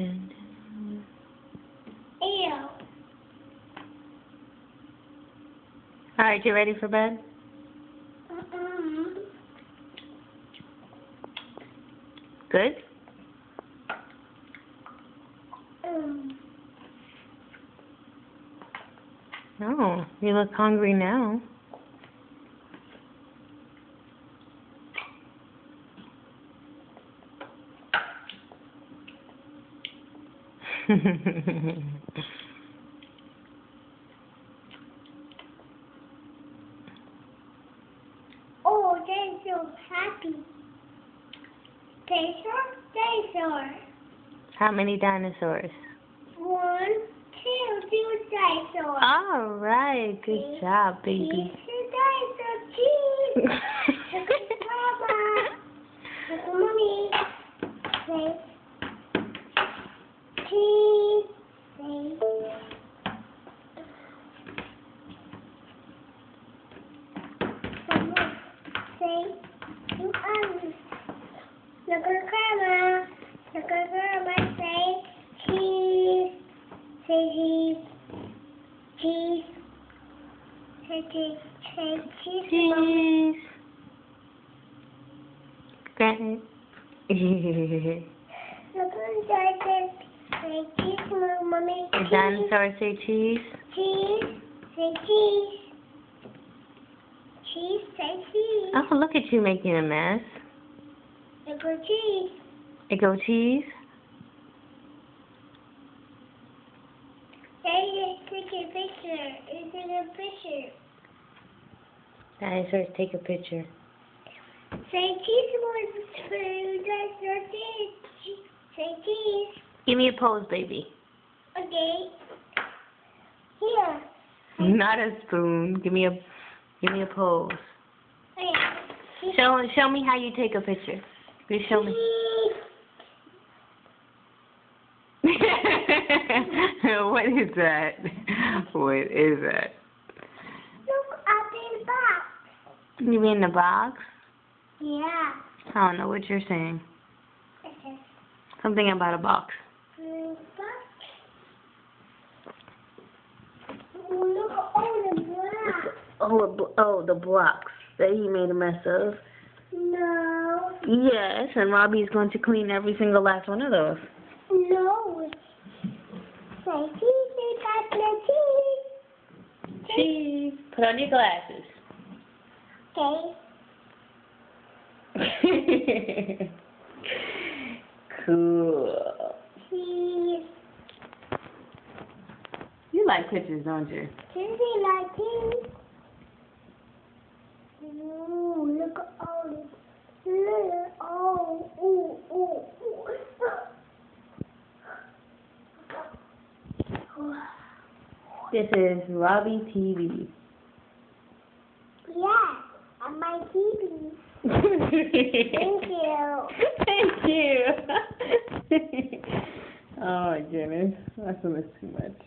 And Ew. alright, you ready for bed? Good? Oh, you look hungry now. Oh, they're so happy. Dinosaur. How many dinosaurs? 1, 2 dinosaurs. All right, good job, baby. Cheese. Look at Papa. Look at Mommy. Say cheese. Say look at Grandma. Look at Grandma. Say cheese. Say cheese. Cheese. Say cheese. Say cheese. Cheese. Granted. Look at dinosaur. Say cheese, Mommy. The dinosaur say cheese. Cheese. Say cheese. Cheese. Say cheese. Oh, look at you making a mess. Look at cheese. It go cheese. Take a picture. Take a picture. Dinosaurs take a picture. Say cheese was food. Dinosaur cheese. Say cheese. Give me a pose, baby. Okay. Here. Not a spoon. Give me a pose. Okay. Show me how you take a picture. Just show me. What is that? What is that? Look up in the box. You mean the box? Yeah. I don't know what you're saying. Something about a box. Look at all the blocks. Oh, the blocks that he made a mess of. No. Yes, and Robbie's going to clean every single last one of those. No. Say cheese, cheese. Cheese. Put on your glasses. Okay. Cool. Cheese. You like pictures, don't you? Cheesy like cheese. Ooh, look at all this. Oh, ooh, ooh, ooh. This is Robbie TV. Yeah, on my TV. Thank you. Thank you. Oh my goodness, that's almost too much.